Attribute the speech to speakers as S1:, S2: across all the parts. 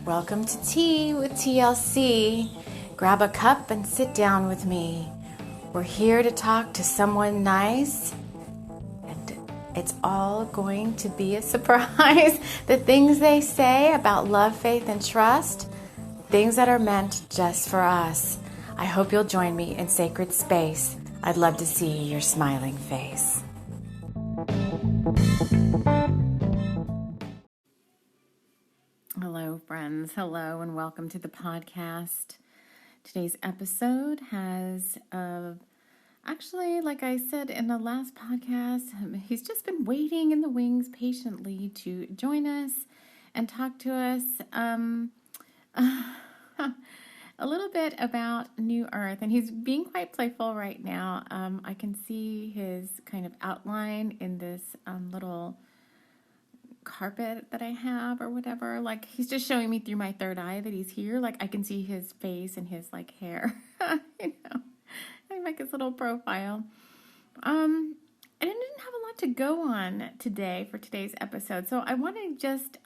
S1: Welcome to Tea with TLC. Grab a cup and sit down with me. We're here to talk to someone nice, and it's all going to be a surprise. The things they say about love, faith, and trust, things that are meant just for us. I hope you'll join me in sacred space. I'd love to see your smiling face. Hello, friends. Hello, and welcome to the podcast. Today's episode has, actually, like I said in the last podcast, he's just been waiting in the wings patiently to join us and talk to us a little bit about New Earth. And he's being quite playful right now. I can see his kind of outline in this little carpet that I have or whatever. Like, he's just showing me through my third eye that he's here. Like, I can see his face and his like hair. I make his little profile. And I didn't have a lot to go on today for today's episode, so I want to just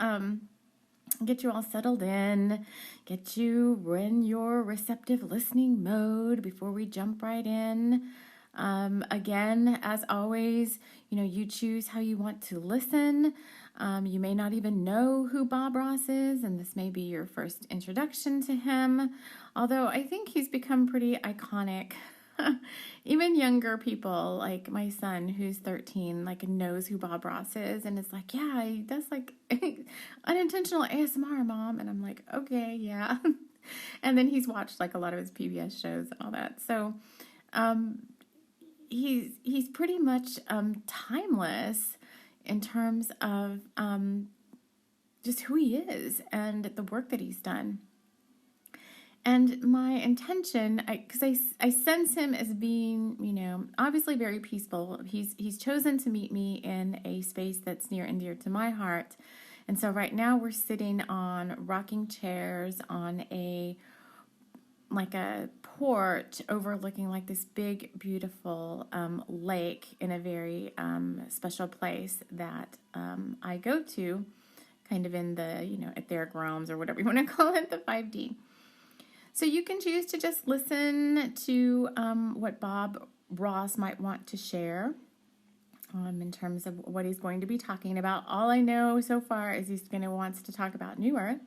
S1: get you all settled in, get you in your receptive listening mode before we jump right in. Again, as always, you choose how you want to listen. You may not even know who Bob Ross is, and this may be your first introduction to him, although I think he's become pretty iconic. Even younger people, like my son, who's 13, knows who Bob Ross is, and it's like, yeah, he does unintentional ASMR, Mom, and I'm like, okay, yeah. And then he's watched a lot of his PBS shows and all that, so he's pretty much timeless in terms of just who he is and the work that he's done. And my intention, because I sense him as being, obviously very peaceful. He's chosen to meet me in a space that's near and dear to my heart. And so right now we're sitting on rocking chairs on a porch overlooking this big, beautiful lake in a very special place that I go to, kind of in the, etheric realms or whatever you want to call it, the 5D. So you can choose to just listen to what Bob Ross might want to share in terms of what he's going to be talking about. All I know so far is he's going to wants to talk about New Earth.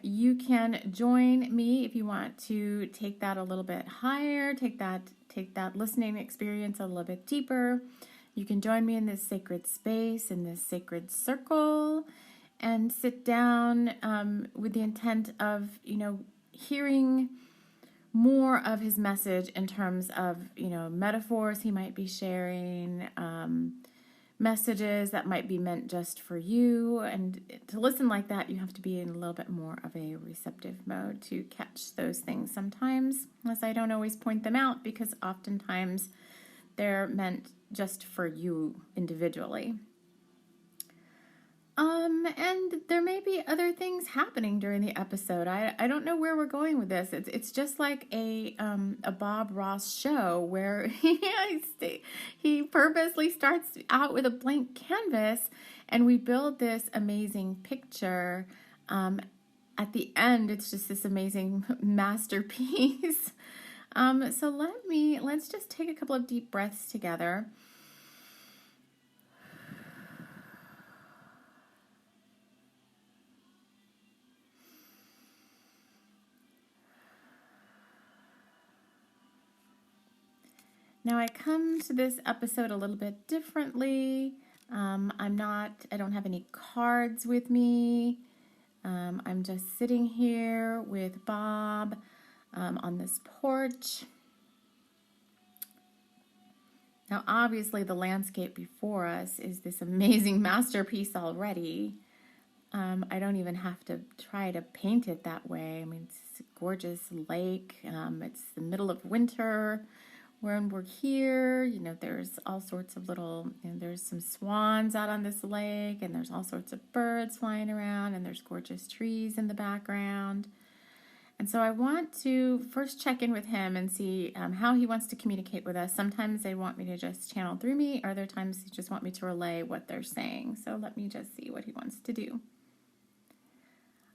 S1: You can join me if you want to take that a little bit higher, take that listening experience a little bit deeper. You can join me in this sacred space, in this sacred circle, and sit down with the intent of, hearing more of his message in terms of, metaphors he might be sharing, messages that might be meant just for you. And to listen like that, you have to be in a little bit more of a receptive mode to catch those things sometimes, as I don't always point them out because oftentimes they're meant just for you individually. And there may be other things happening during the episode. I don't know where we're going with this. It's just like a Bob Ross show where he purposely starts out with a blank canvas and we build this amazing picture. At the end, it's just this amazing masterpiece. So let's just take a couple of deep breaths together. Now, I come to this episode a little bit differently. I don't have any cards with me. I'm just sitting here with Bob on this porch. Now, obviously, the landscape before us is this amazing masterpiece already. I don't even have to try to paint it that way. I mean, it's a gorgeous lake. It's the middle of winter. When we're here, there's all sorts of little, there's some swans out on this lake, and there's all sorts of birds flying around, and there's gorgeous trees in the background. And so I want to first check in with him and see how he wants to communicate with us. Sometimes they want me to just channel through me, or other times they just want me to relay what they're saying. So let me just see what he wants to do.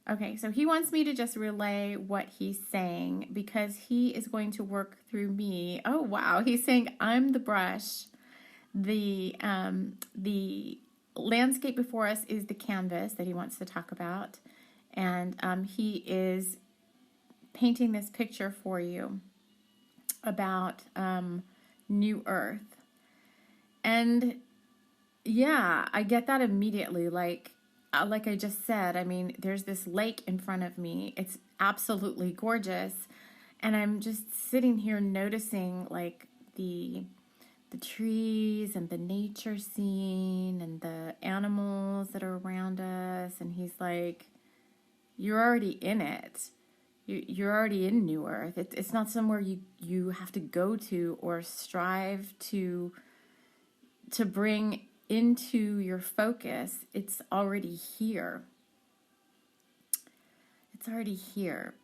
S1: Okay, so he wants me to just relay what he's saying because he is going to work through me. Oh, wow. He's saying I'm the brush. The landscape before us is the canvas that he wants to talk about. And he is painting this picture for you about New Earth. And yeah, I get that immediately. Like I just said, I mean, there's this lake in front of me. It's absolutely gorgeous. And I'm just sitting here noticing like the trees and the nature scene and the animals that are around us. And he's like, you're already in it. You're already in New Earth. It's not somewhere you have to go to or strive to bring into your focus. It's already here. It's already here.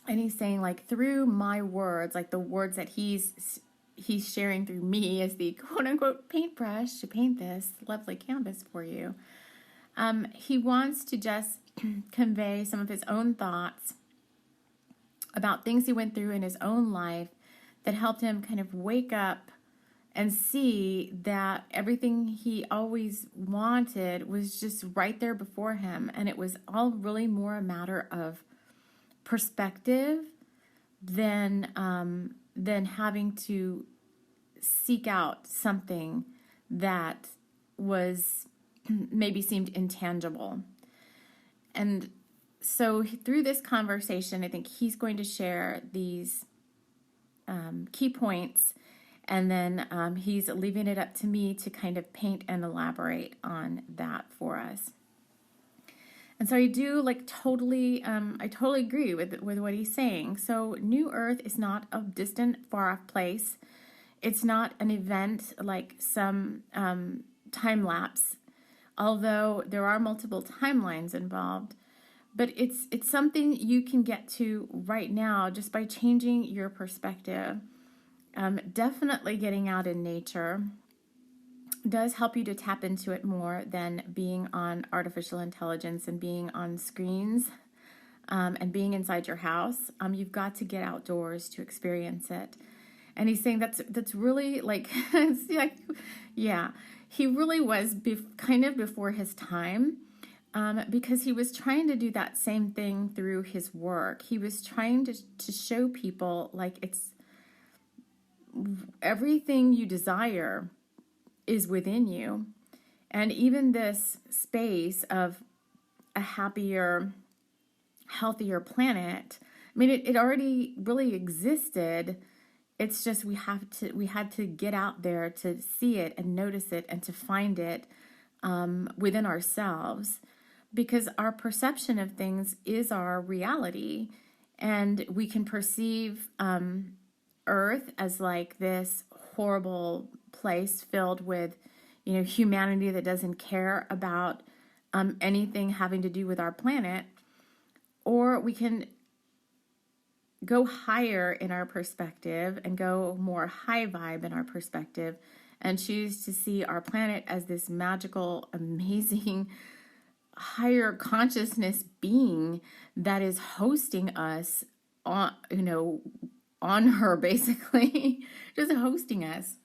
S1: And he's saying, like, through my words, like the words that he's sharing through me as the quote-unquote paintbrush to paint this lovely canvas for you. He wants to just convey some of his own thoughts about things he went through in his own life that helped him kind of wake up and see that everything he always wanted was just right there before him. And it was all really more a matter of perspective than having to seek out something that was maybe seemed intangible. And so through this conversation, I think he's going to share these key points, and then he's leaving it up to me to kind of paint and elaborate on that for us. And so I do I totally agree with what he's saying. So New Earth is not a distant, far off place. It's not an event like some time lapse, although there are multiple timelines involved. But it's something you can get to right now just by changing your perspective. Definitely getting out in nature does help you to tap into it more than being on artificial intelligence and being on screens and being inside your house. You've got to get outdoors to experience it. And he's saying that's really yeah, he really was kind of before his time. Because he was trying to do that same thing through his work. He was trying to show people like it's everything you desire is within you. And even this space of a happier, healthier planet, I mean, it already really existed. It's just we had to get out there to see it and notice it and to find it within ourselves. Because our perception of things is our reality, and we can perceive Earth as like this horrible place filled with, humanity that doesn't care about anything having to do with our planet, or we can go higher in our perspective and go more high vibe in our perspective and choose to see our planet as this magical, amazing higher consciousness being that is hosting us on her, basically just hosting us.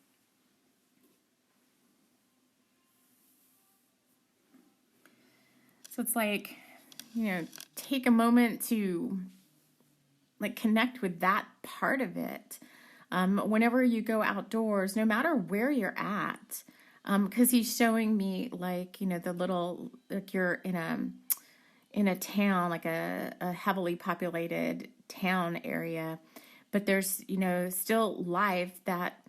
S1: So it's like, take a moment to connect with that part of it. Whenever you go outdoors, no matter where you're at, because he's showing me the little, you're in a town, like a heavily populated town area, but there's, still life that,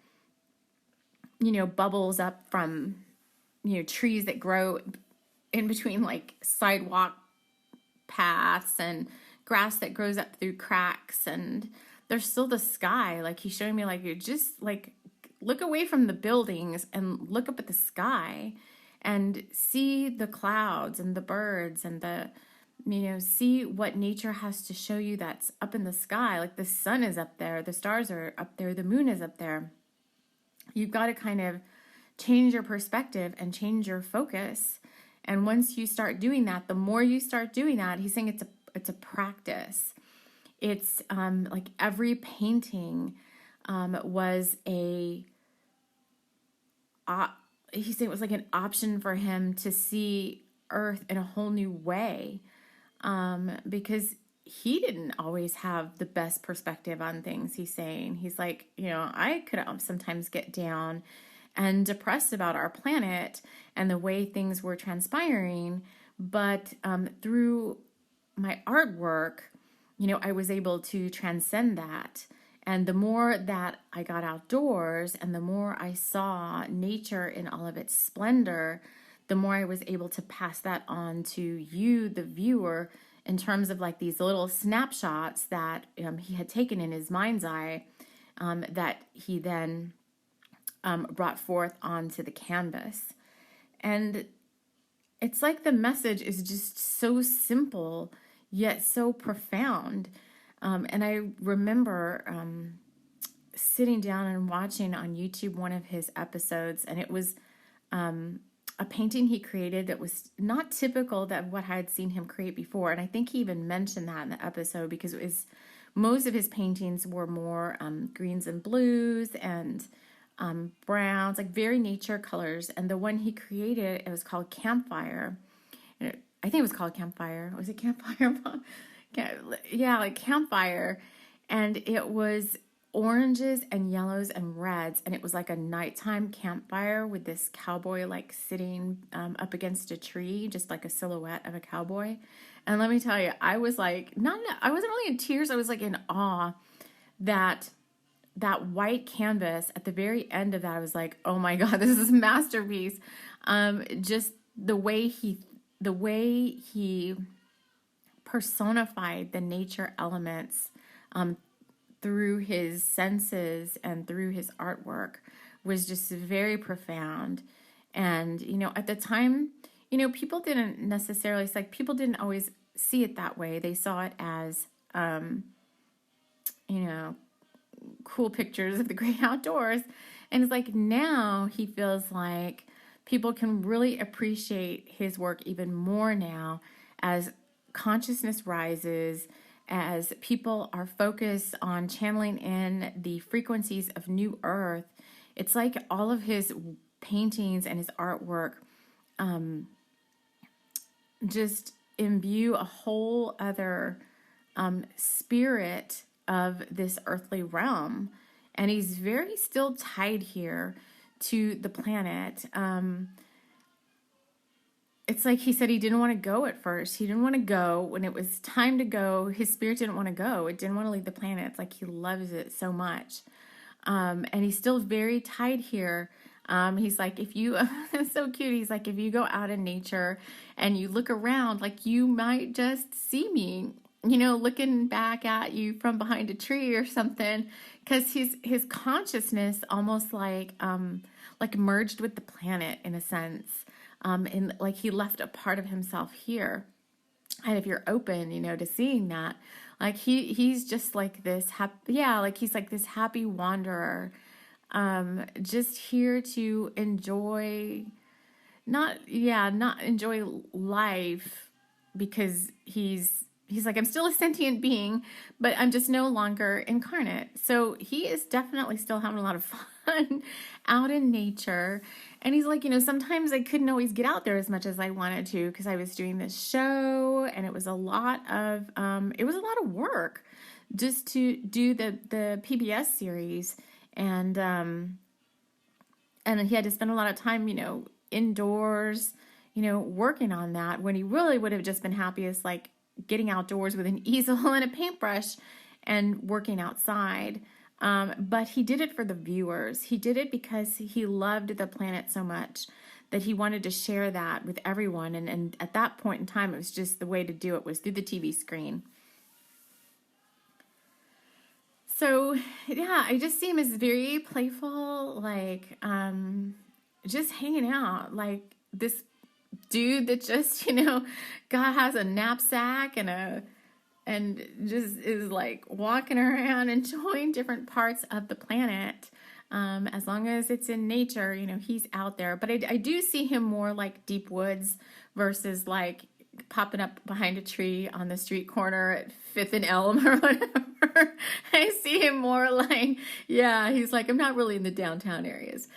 S1: bubbles up from, trees that grow in between sidewalk paths and grass that grows up through cracks. And there's still the sky. He's showing me you're just look away from the buildings and look up at the sky and see the clouds and the birds and see what nature has to show you that's up in the sky. The sun is up there, the stars are up there, the moon is up there. You've got to kind of change your perspective and change your focus And once you start doing that, the more you start doing that, he's saying it's a practice. It's like every painting was he said it was like an option for him to see Earth in a whole new way, because he didn't always have the best perspective on things. He's like, I could sometimes get down and depressed about our planet and the way things were transpiring, but through my artwork, I was able to transcend that. And the more that I got outdoors and the more I saw nature in all of its splendor, the more I was able to pass that on to you, the viewer, in terms of like these little snapshots that he had taken in his mind's eye, that he then brought forth onto the canvas. And it's like the message is just so simple, yet so profound. And I remember sitting down and watching on YouTube one of his episodes, and it was a painting he created that was not typical of what I had seen him create before. And I think he even mentioned that in the episode, because most of his paintings were more greens and blues and browns, like very nature colors. And the one he created, it was called Campfire. I think it was called Campfire. Was it Campfire? Yeah, like Campfire. And it was oranges and yellows and reds, and it was like a nighttime campfire with this cowboy like sitting up against a tree, just like a silhouette of a cowboy. And let me tell you, I was like, I wasn't really in tears, I was like in awe that white canvas at the very end of that, I was like, oh my God, this is a masterpiece. Just the way he personified the nature elements through his senses and through his artwork was just very profound. And, at the time, people didn't necessarily, it's like people didn't always see it that way. They saw it as, cool pictures of the great outdoors. And it's like now he feels like people can really appreciate his work even more now as consciousness rises, as people are focused on channeling in the frequencies of New Earth. It's like all of his paintings and his artwork just imbue a whole other spirit of this earthly realm. And he's very still tied here to the planet. It's like he said he didn't want to go at first. He didn't want to go. When it was time to go, his spirit didn't want to go. It didn't want to leave the planet. It's like he loves it so much. And he's still very tied here. He's like, it's so cute. He's like, if you go out in nature and you look around, like you might just see me, looking back at you from behind a tree or something. Because his consciousness almost like merged with the planet in a sense. And like he left a part of himself here. And if you're open, to seeing that, like he's just like this he's like this happy wanderer, just here to enjoy, not enjoy life, because he's like, I'm still a sentient being, but I'm just no longer incarnate. So he is definitely still having a lot of fun out in nature. And he's like, sometimes I couldn't always get out there as much as I wanted to because I was doing this show, and it was a lot of work just to do the PBS series. And he had to spend a lot of time, indoors, working on that, when he really would have just been happiest, like getting outdoors with an easel and a paintbrush and working outside. But he did it for the viewers. He did it because he loved the planet so much that he wanted to share that with everyone. And at that point in time, it was just the way to do it was through the TV screen. So, yeah, I just see him as very playful, like, just hanging out, like this dude that just, God has a knapsack and just is like walking around, enjoying different parts of the planet. As long as it's in nature, he's out there. But I do see him more like deep woods versus like popping up behind a tree on the street corner at 5th and Elm or whatever. I see him more like, yeah, he's like, I'm not really in the downtown areas.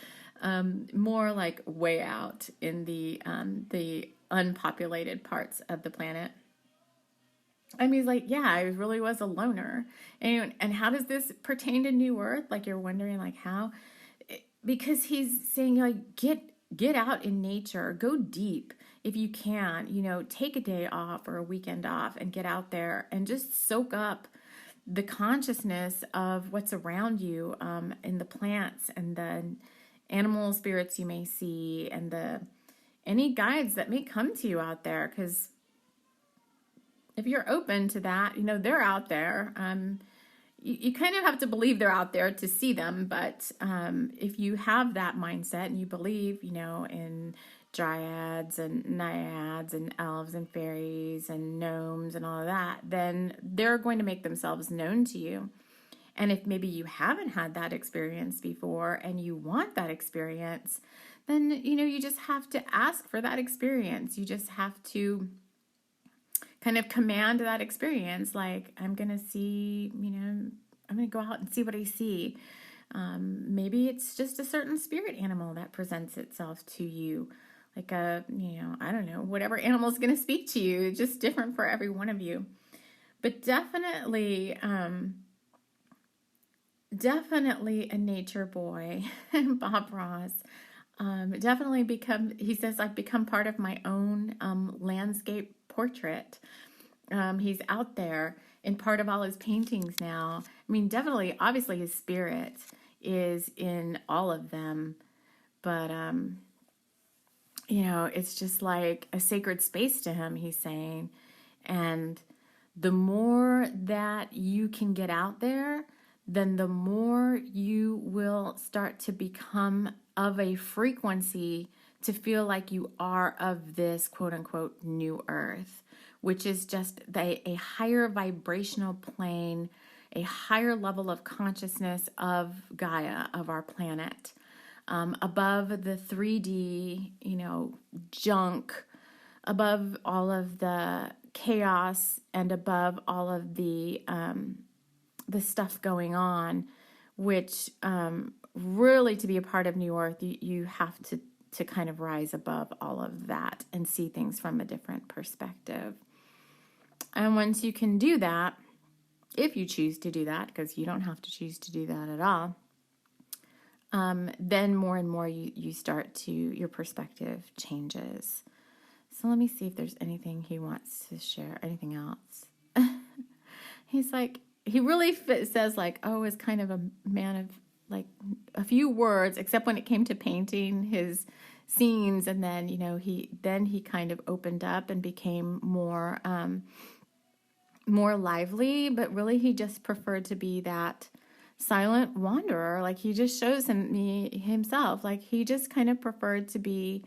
S1: More like way out in the unpopulated parts of the planet. I mean, he's like, yeah, I really was a loner. And how does this pertain to New Earth? Like, you're wondering, like, how? Because he's saying, like, get out in nature, go deep if you can, take a day off or a weekend off and get out there and just soak up the consciousness of what's around you, in the plants and the animal spirits you may see, and any guides that may come to you out there. Because if you're open to that, they're out there. You kind of have to believe they're out there to see them. But if you have that mindset and you believe, in dryads and naiads and elves and fairies and gnomes and all of that, then they're going to make themselves known to you. And if maybe you haven't had that experience before and you want that experience, then, you just have to ask for that experience. You just have to kind of command that experience. Like, I'm going to see, I'm going to go out and see what I see. Maybe it's just a certain spirit animal that presents itself to you. Like I don't know, whatever animal is going to speak to you. It's just different for every one of you. But definitely a nature boy, Bob Ross. Definitely he says, I've become part of my own landscape portrait. He's out there in part of all his paintings now. I mean, definitely, obviously his spirit is in all of them, but it's just like a sacred space to him, he's saying. And the more that you can get out there, then the more you will start to become of a frequency to feel like you are of this quote unquote new earth, which is just a higher vibrational plane, a higher level of consciousness of Gaia, of our planet, above the 3D, junk, above all of the chaos, and above all of the stuff going on, which really, to be a part of New Earth, you have to kind of rise above all of that and see things from a different perspective. And once you can do that, if you choose to do that, because you don't have to choose to do that at all, then more and more your perspective changes. So let me see if there's anything he wants to share, anything else. He's like, he really says like, oh, is kind of a man of like a few words, except when it came to painting his scenes. And then, he kind of opened up and became more lively, but really he just preferred to be that silent wanderer. Like, he just shows himself. Like, he just kind of preferred to be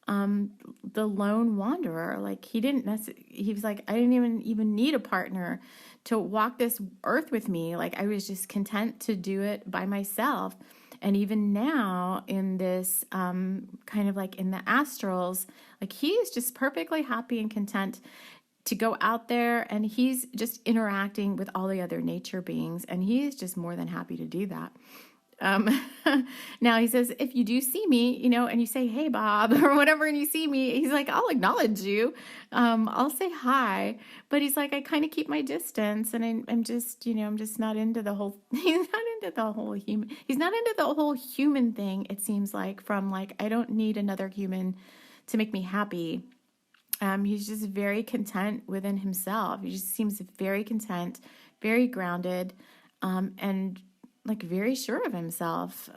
S1: the lone wanderer. Like, he was like, I didn't even need a partner to walk this earth with me. Like, I was just content to do it by myself. And even now in this kind of like in the astrals, like, he is just perfectly happy and content to go out there, and he's just interacting with all the other nature beings, and he is just more than happy to do that. Now he says, if you do see me, and you say, hey, Bob, or whatever, and you see me, he's like, I'll acknowledge you. I'll say hi, but he's like, I kind of keep my distance, and I'm just, I'm just not into the whole, he's not into the whole human thing. It seems like, from like, I don't need another human to make me happy. He's just very content within himself. He just seems very content, very grounded, and like very sure of himself.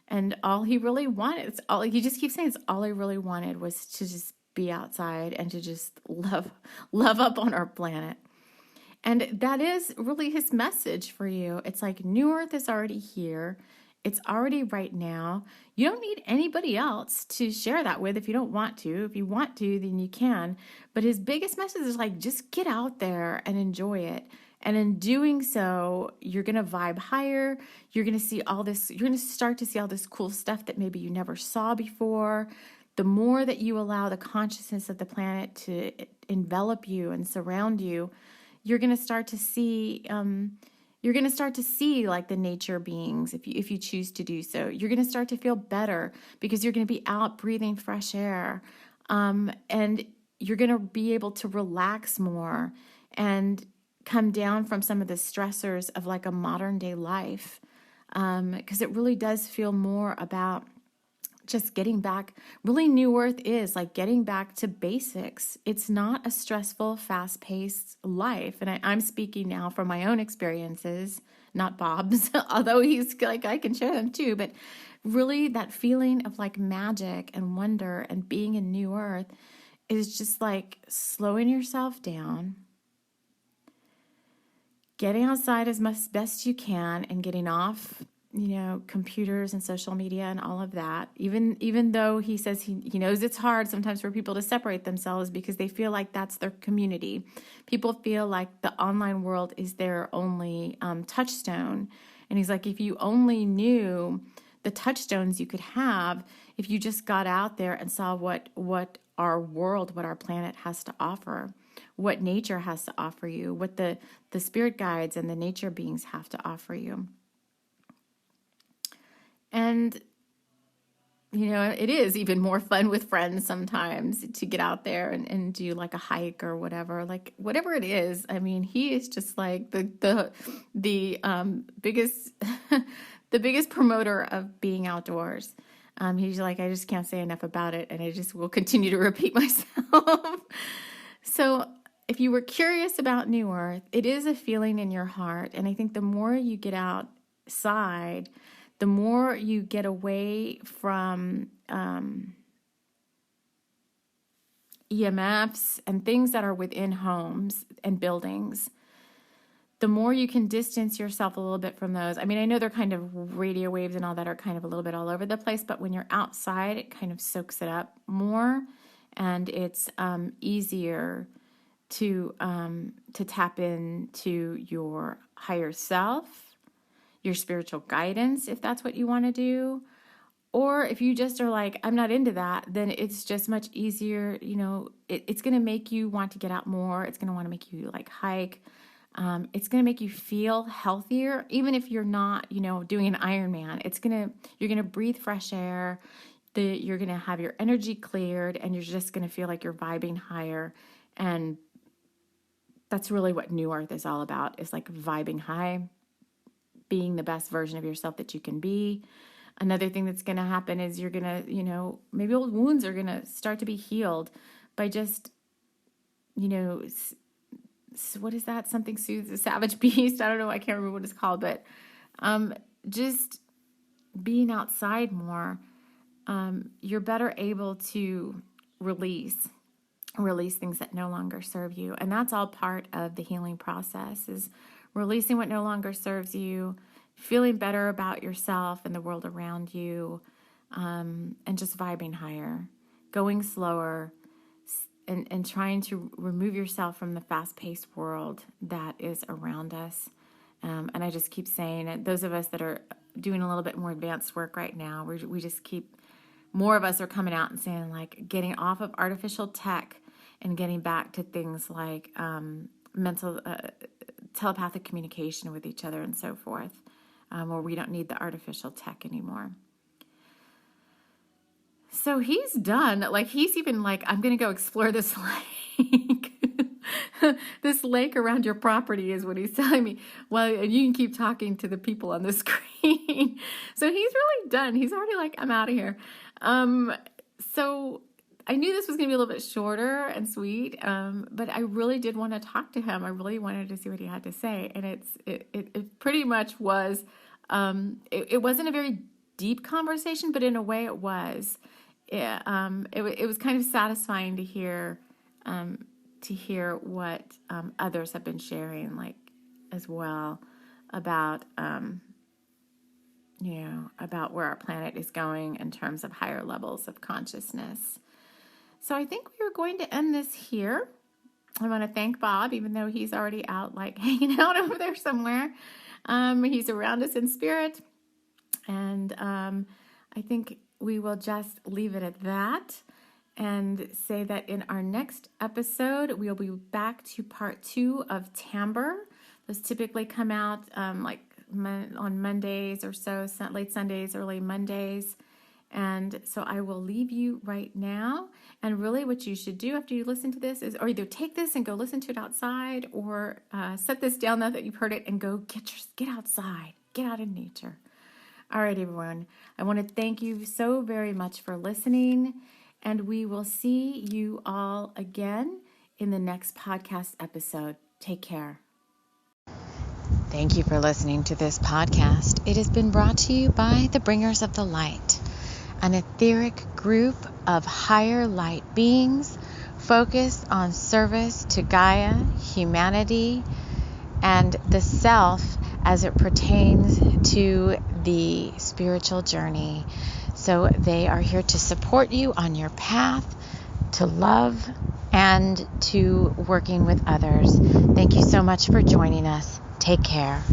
S1: And all he really wanted, he just keeps saying, all I really wanted was to just be outside and to just love up on our planet. And that is really his message for you. It's like, New Earth is already here. It's already right now. You don't need anybody else to share that with if you don't want to. If you want to, then you can. But his biggest message is like, just get out there and enjoy it. And in doing so, you're going to vibe higher. You're going to see all this, you're going to start to see all this cool stuff that maybe you never saw before. The more that you allow the consciousness of the planet to envelop you and surround you, you're going to start to see, like the nature beings, if you choose to do so. You're going to start to feel better because you're going to be out breathing fresh air. And you're going to be able to relax more and come down from some of the stressors of like a modern day life. Because it really does feel more about just getting back. Really, New Earth is like getting back to basics. It's not a stressful, fast-paced life. And I'm speaking now from my own experiences, not Bob's, although he's like, I can share them too. But really, that feeling of like magic and wonder and being in New Earth is just like slowing yourself down, getting outside as much best you can, and getting off, computers and social media and all of that. Even though he says he knows it's hard sometimes for people to separate themselves because they feel like that's their community. People feel like the online world is their only touchstone. And he's like, if you only knew the touchstones you could have, if you just got out there and saw what our world, what our planet has to offer, what nature has to offer you, what the spirit guides and the nature beings have to offer you. And, it is even more fun with friends sometimes to get out there and do like a hike or whatever, like whatever it is. I mean, he is just like the biggest, the biggest promoter of being outdoors. He's like, I just can't say enough about it. And I just will continue to repeat myself. So if you were curious about New Earth, it is a feeling in your heart. And I think the more you get outside, the more you get away from EMFs and things that are within homes and buildings, the more you can distance yourself a little bit from those. I mean, I know they're kind of radio waves and all that are kind of a little bit all over the place, but when you're outside, it kind of soaks it up more, and it's easier to tap into your higher self, your spiritual guidance, if that's what you want to do. Or if you just are like, I'm not into that, then it's just much easier. It's going to make you want to get out more. It's going to want to make you like hike. It's going to make you feel healthier, even if you're not, doing an Ironman. You're going to breathe fresh air. You're going to have your energy cleared, and you're just going to feel like you're vibing higher. And that's really what New Earth is all about, is like vibing high, being the best version of yourself that you can be. Another thing that's going to happen is you're going to, maybe old wounds are going to start to be healed by just, what is that? Something soothes a savage beast. I don't know. I can't remember what it's called, but just being outside more, you're better able to release things that no longer serve you. And that's all part of the healing process, is releasing what no longer serves you, feeling better about yourself and the world around you, and just vibing higher, going slower, and trying to remove yourself from the fast-paced world that is around us. And I just keep saying it. Those of us that are doing a little bit more advanced work right now, we just keep, more of us are coming out and saying, like, getting off of artificial tech and getting back to things like mental telepathic communication with each other and so forth, where we don't need the artificial tech anymore. So he's done. Like, he's even like, I'm going to go explore this lake. This lake around your property is what he's telling me. Well, you can keep talking to the people on the screen. So he's really done. He's already like, I'm out of here. So I knew this was going to be a little bit shorter and sweet, but I really did want to talk to him. I really wanted to see what he had to say. And it pretty much was, it wasn't a very deep conversation, but in a way it was. It was kind of satisfying to hear what others have been sharing, like, as well, about about where our planet is going in terms of higher levels of consciousness. So I think we are going to end this here. I want to thank Bob, even though he's already out, like hanging out over there somewhere. He's around us in spirit. And I think we will just leave it at that and say that in our next episode, we'll be back to part 2 of Timbre. Those typically come out like on Mondays or so, late Sundays, early Mondays. And so I will leave you right now. And really what you should do after you listen to this is, or either take this and go listen to it outside, or set this down now that you've heard it and go get outside, get out in nature. All right, everyone. I want to thank you so very much for listening, and we will see you all again in the next podcast episode. Take care.
S2: Thank you for listening to this podcast. It has been brought to you by the Bringers of the Light, an etheric group of higher light beings focused on service to Gaia, humanity, and the self as it pertains to the spiritual journey. So they are here to support you on your path to love and to working with others. Thank you so much for joining us. Take care.